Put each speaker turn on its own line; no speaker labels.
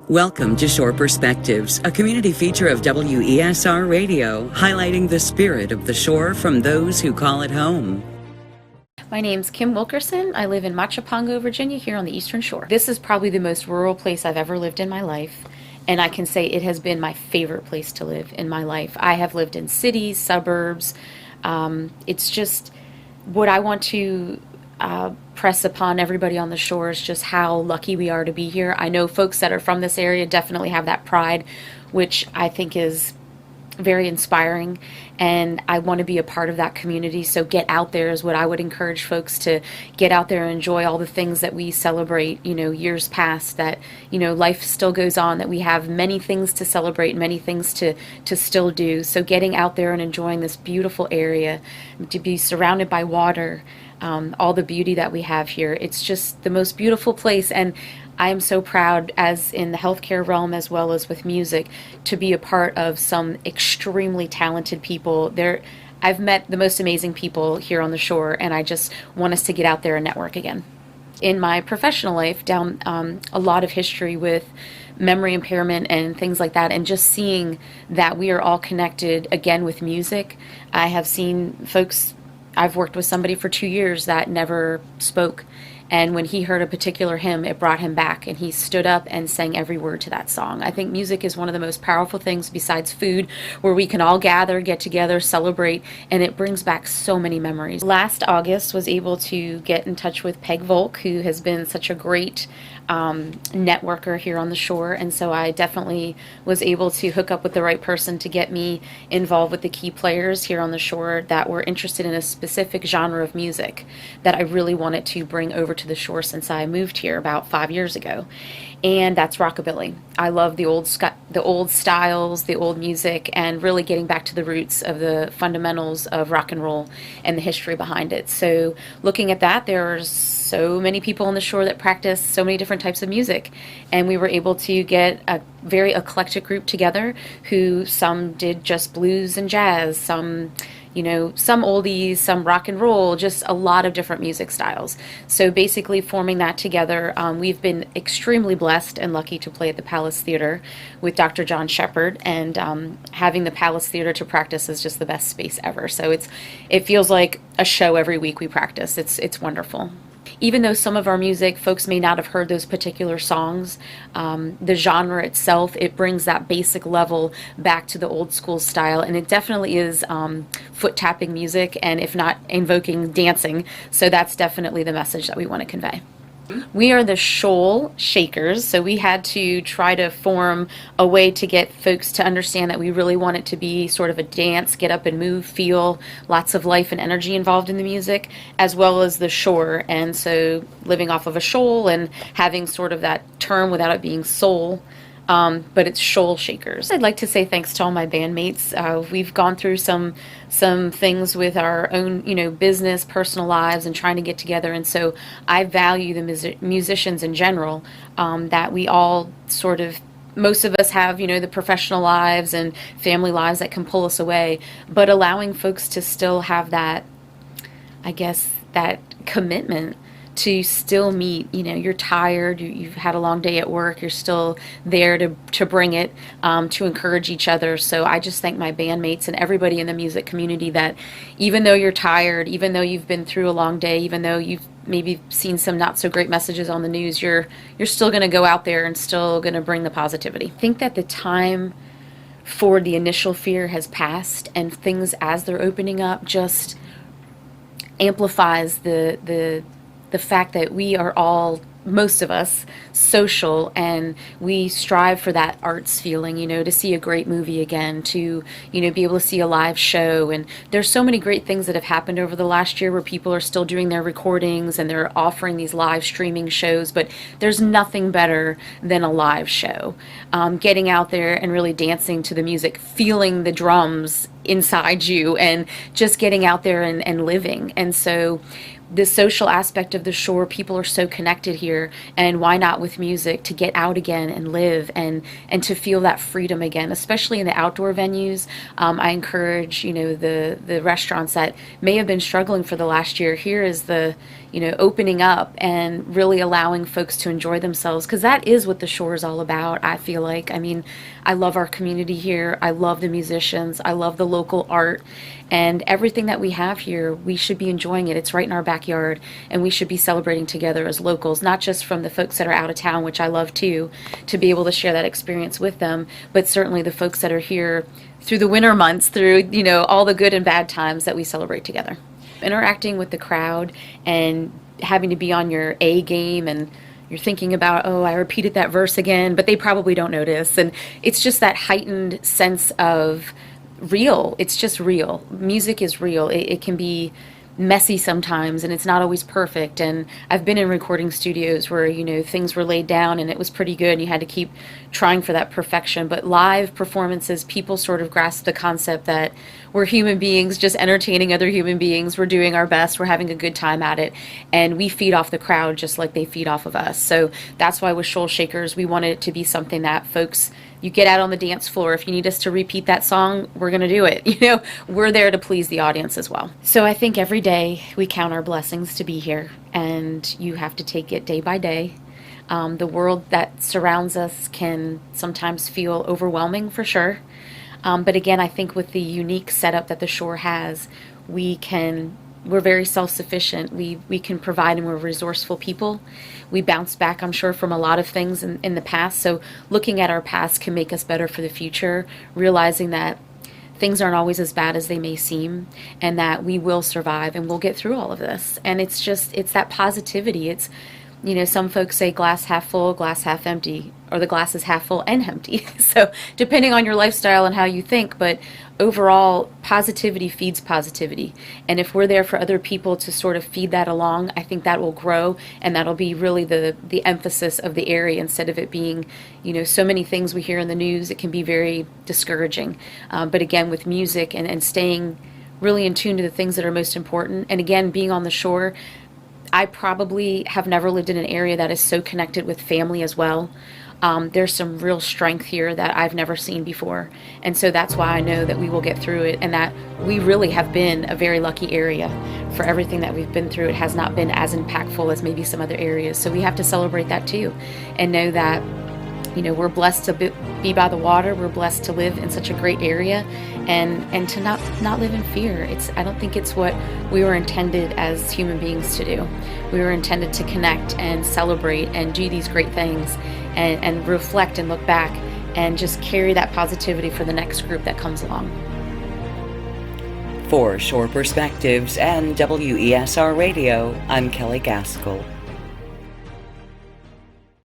Welcome to Shore Perspectives, a community feature of WESR Radio, highlighting the spirit of the shore from those who call it home.
My name's Kim Wilkerson. I live in Machapongo, Virginia, here on the Eastern Shore. This is probably the most rural place I've ever lived in my life, and I can say it has been my favorite place to live in my life. I have lived in cities, suburbs. It's just what I want to press upon everybody on the shore is just how lucky we are to be here. I know folks that are from this area definitely have that pride, which I think is very inspiring, and I want to be a part of that community. So get out there is what I would encourage folks to get out there and enjoy all the things that we celebrate, years past, that, life still goes on, that we have many things to celebrate, many things to still do. So getting out there and enjoying this beautiful area, to be surrounded by water, all the beauty that we have here. It's just the most beautiful place, and I am so proud, as in the healthcare realm as well as with music, to be a part of some extremely talented people. I've met the most amazing people here on the shore, and I just want us to get out there and network again. In my professional life, down a lot of history with memory impairment and things like that, and just seeing that we are all connected again with music. I have seen folks, I've worked with somebody for 2 years that never spoke. And when he heard a particular hymn, it brought him back, and he stood up and sang every word to that song. I think music is one of the most powerful things besides food, where we can all gather, get together, celebrate, and it brings back so many memories. Last August, was able to get in touch with Peg Volk, who has been such a great networker here on the shore, and so I definitely was able to hook up with the right person to get me involved with the key players here on the shore that were interested in a specific genre of music that I really wanted to bring over to the shore since I moved here about 5 years ago, and that's rockabilly. I love the old styles, the old music, and really getting back to the roots of the fundamentals of rock and roll and the history behind it. So looking at that, there's so many people on the shore that practice so many different types of music, and we were able to get a very eclectic group together, who some did just blues and jazz, some oldies, some rock and roll, just a lot of different music styles. So basically forming that together, we've been extremely blessed and lucky to play at the Palace Theater with Dr. John Shepard, and having the Palace Theater to practice is just the best space ever. So it feels like a show every week we practice. It's wonderful. Even though some of our music, folks may not have heard those particular songs, the genre itself, it brings that basic level back to the old school style, and it definitely is foot tapping music, and if not invoking dancing, so that's definitely the message that we want to convey. We are the Shoal Shakers, so we had to try to form a way to get folks to understand that we really want it to be sort of a dance, get up and move, feel, lots of life and energy involved in the music, as well as the shore, and so living off of a shoal and having sort of that term without it being soul. But it's Shoal Shakers. I'd like to say thanks to all my bandmates. We've gone through some things with our own, business, personal lives, and trying to get together. And so I value the musicians in general, that we all sort of, most of us have, the professional lives and family lives that can pull us away, but allowing folks to still have that, I guess, that commitment to still meet. You're tired, you've had a long day at work, you're still there to bring it, to encourage each other. So I just thank my bandmates and everybody in the music community that even though you're tired, even though you've been through a long day, even though you've maybe seen some not so great messages on the news, you're still going to go out there and still going to bring the positivity. I think that the time for the initial fear has passed, and things as they're opening up just amplifies the fact that we are all, most of us, social, and we strive for that arts feeling, to see a great movie again, to, be able to see a live show. And there's so many great things that have happened over the last year where people are still doing their recordings and they're offering these live streaming shows, but there's nothing better than a live show. Getting out there and really dancing to the music, feeling the drums inside you, and just getting out there and living. And so the social aspect of the shore, people are so connected here, and why not with music to get out again and live and to feel that freedom again, especially in the outdoor venues. I encourage, the restaurants that may have been struggling for the last year, here is the opening up and really allowing folks to enjoy themselves, because that is what the shore is all about, I feel like. I mean, I love our community here. I love the musicians. I love the local art. And everything that we have here, we should be enjoying it. It's right in our backyard, and we should be celebrating together as locals, not just from the folks that are out of town, which I love too, to be able to share that experience with them, but certainly the folks that are here through the winter months, through, all the good and bad times that we celebrate together. Interacting with the crowd and having to be on your A game, and you're thinking about, oh, I repeated that verse again, but they probably don't notice. And it's just that heightened sense of real. It's just real. Music is real. It can be messy sometimes, and it's not always perfect. And I've been in recording studios where, things were laid down and it was pretty good and you had to keep trying for that perfection. But live performances, people sort of grasp the concept that we're human beings just entertaining other human beings. We're doing our best. We're having a good time at it. And we feed off the crowd just like they feed off of us. So that's why with Shoal Shakers, we wanted it to be something that folks, you get out on the dance floor. If you need us to repeat that song, we're going to do it. We're there to please the audience as well. So I think every day we count our blessings to be here, and you have to take it day by day. The world that surrounds us can sometimes feel overwhelming, for sure. But again, I think with the unique setup that the shore has, we're very self-sufficient. We can provide, and we're resourceful people. We bounce back, I'm sure, from a lot of things in the past. So looking at our past can make us better for the future, realizing that things aren't always as bad as they may seem, and that we will survive and we'll get through all of this. And it's that positivity. It's, some folks say glass half full, glass half empty, or the glass is half full and empty. So depending on your lifestyle and how you think, but overall, positivity feeds positivity. And if we're there for other people to sort of feed that along, I think that will grow, and that'll be really the emphasis of the area, instead of it being, so many things we hear in the news. It can be very discouraging. But again, with music and staying really in tune to the things that are most important, and again, being on the shore, I probably have never lived in an area that is so connected with family as well. There's some real strength here that I've never seen before. And so that's why I know that we will get through it, and that we really have been a very lucky area. For everything that we've been through, it has not been as impactful as maybe some other areas. So we have to celebrate that too, and know that, we're blessed to be by the water. We're blessed to live in such a great area, and to not live in fear. I don't think it's what we were intended as human beings to do. We were intended to connect and celebrate and do these great things, and reflect and look back and just carry that positivity for the next group that comes along.
For Shore Perspectives and WESR Radio, I'm Kelley Gaskell.